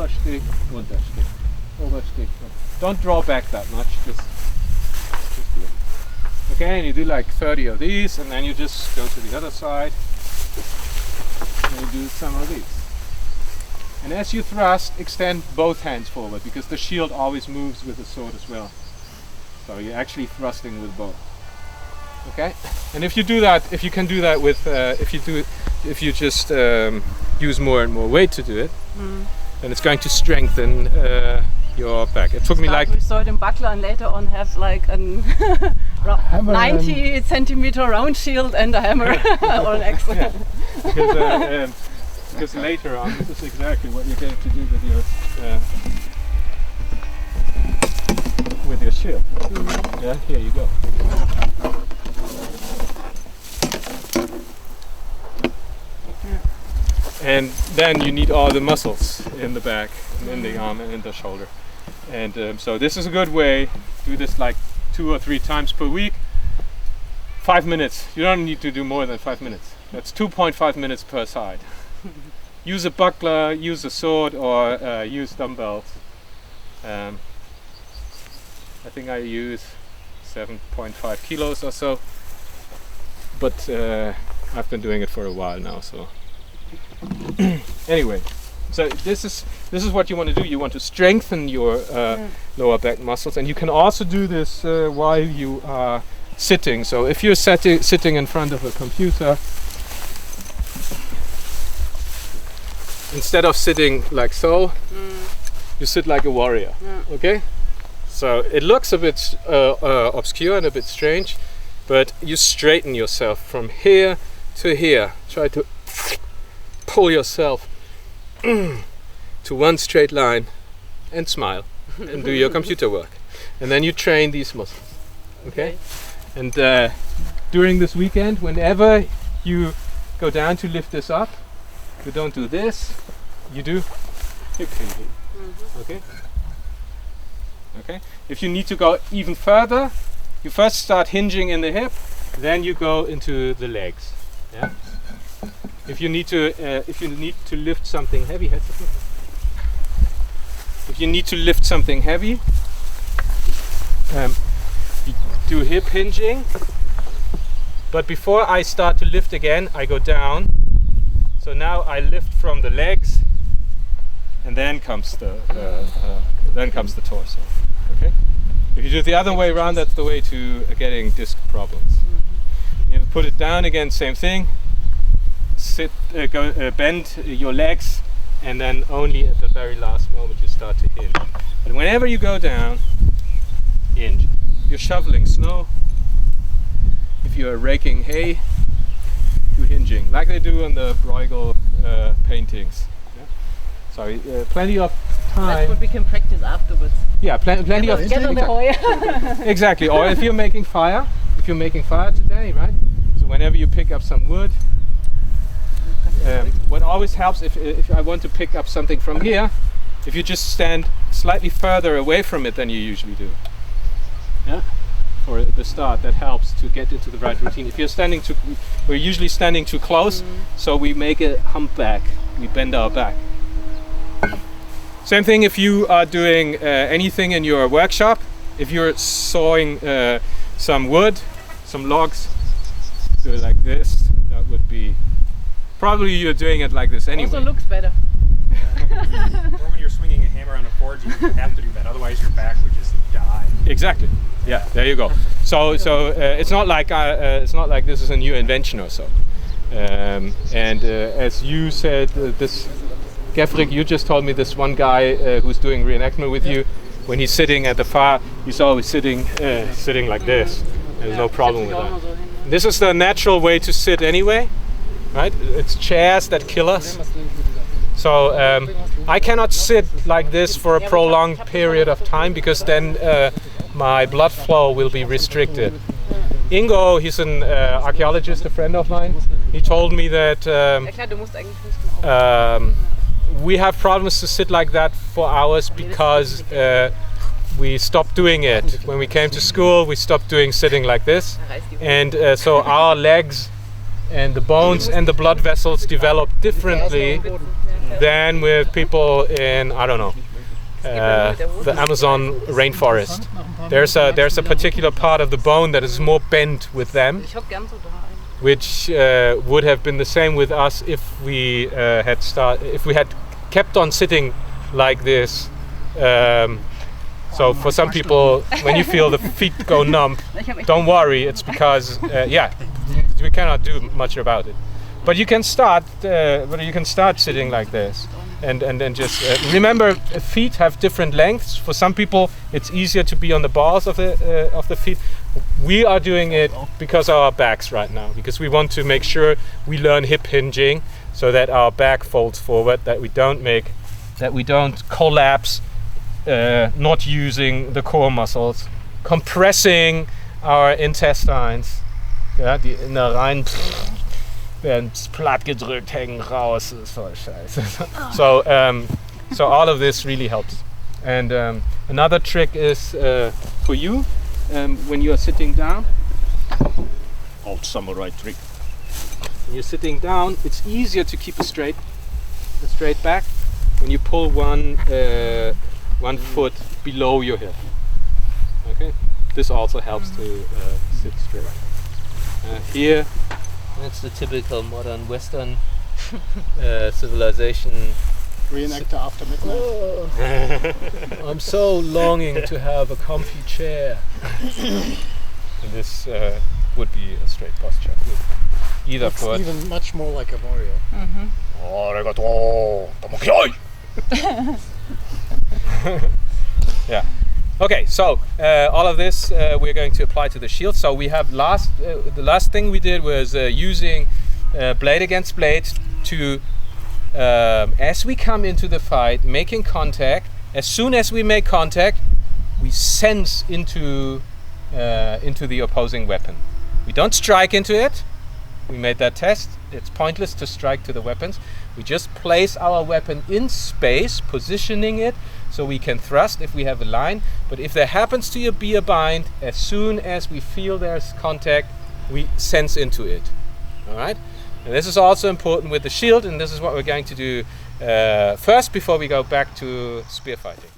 Oberstich, Unterstich. Oberstich. Don't draw back that much, just do it. Okay, and you do like 30 of these, and then you just go to the other side, and you do some of these. And as you thrust, extend both hands forward, because the shield always moves with the sword as well. So you're actually thrusting with both. Okay, and if you do that, if you can do that with, if you just use more and more weight to do it, then it's going to strengthen your back. It took me like with sword and buckler, and later on have like a 90 centimeter round shield and a hammer or an axe. Yeah. Because later on, this is exactly what you're going to do with your shield. Yeah, here you go. And then you need all the muscles in the back, and in the arm, and in the shoulder. And so this is a good way. Do this like 2 or 3 times per week. 5 minutes. You don't need to do more than 5 minutes. That's 2.5 minutes per side. Use a buckler, use a sword, or use dumbbells. I think I use 7.5 kilos or so. But I've been doing it for a while now, so. Anyway, so this is what you want to do. You want to strengthen your lower back muscles, and you can also do this while you are sitting. So if you're sitting in front of a computer, instead of sitting like so, you sit like a warrior. Okay, so it looks a bit obscure and a bit strange, but you straighten yourself from here to here. Try to pull yourself to one straight line and smile and do your computer work, and then you train these muscles. Okay, and during this weekend, whenever you go down to lift this up, you don't do this, you do hip hinging. Okay, okay. If you need to go even further, you first start hinging in the hip, then you go into the legs. Yeah. If you need to lift something heavy, you do hip hinging. But before I start to lift again, I go down. So now I lift from the legs, and then comes the torso. Okay. If you do it the other way around, that's the way to getting disc problems. You put it down again, same thing. Bend your legs, and then only at the very last moment you start to hinge. And whenever you go down, hinge. If you're shoveling snow, if you're raking hay, do hinging, like they do on the Bruegel paintings. Yeah? Sorry, plenty of time. That's what we can practice afterwards. Yeah, plenty of Get on the hoy. Exactly. Or if you're making fire today, right? So whenever you pick up some wood. What always helps if I want to pick up something from here, if you just stand slightly further away from it than you usually do. Yeah, for the start, that helps to get into the right routine. If you're we're usually standing too close, so we make a humpback. We bend our back. Same thing if you are doing anything in your workshop. If you're sawing some wood, some logs, do it like this. That would be. Probably you're doing it like this anyway. Also looks better. Or when you're swinging a hammer on a forge, you have to do that. Otherwise, your back would just die. Exactly. Yeah. There you go. So it's not like this is a new invention or so. And as you said, this Gefrik, you just told me this one guy who's doing reenactment with you. When he's sitting at the fire, he's always sitting like this. There's no problem with that. This is the natural way to sit anyway. Right? It's chairs that kill us. So I cannot sit like this for a prolonged period of time, because then my blood flow will be restricted. Ingo, he's an archaeologist, a friend of mine. He told me that we have problems to sit like that for hours because we stopped doing it. When we came to school, we stopped doing sitting like this. And so our legs and the bones and the blood vessels develop differently than with people in, I don't know, the Amazon rainforest. There's a particular part of the bone that is more bent with them, which would have been the same with us if we had kept on sitting like this. So for some people, when you feel the feet go numb, don't worry. It's because we cannot do much about it. But you can start. Sitting like this, and then just remember, feet have different lengths. For some people, it's easier to be on the balls of the feet. We are doing it because of our backs right now, because we want to make sure we learn hip hinging, so that our back folds forward, that we don't collapse, not using the core muscles, compressing our intestines. Ja, die Innereien werden platt gedrückt, hängen raus, ist voll scheiße. So all of this really helps. And another trick is for you, when you are sitting down. Old samurai trick. When you're sitting down, it's easier to keep a straight back when you pull one foot below your hip. Okay, this also helps to sit straight. Here, that's the typical modern Western civilization. Reenactor after midnight. I'm so longing to have a comfy chair. And this would be a straight posture. Either Looks foot. even much more like a warrior. Yeah. Okay, so all of this we're going to apply to the shield. So we have the last thing we did was using blade against blade to, as we come into the fight, making contact. As soon as we make contact, we sense into the opposing weapon. We don't strike into it. We made that test. It's pointless to strike to the weapons. We just place our weapon in space, positioning it so we can thrust if we have a line. But if there happens to be a bind, as soon as we feel there's contact, we sense into it. All right? And this is also important with the shield, and this is what we're going to do first before we go back to spear fighting.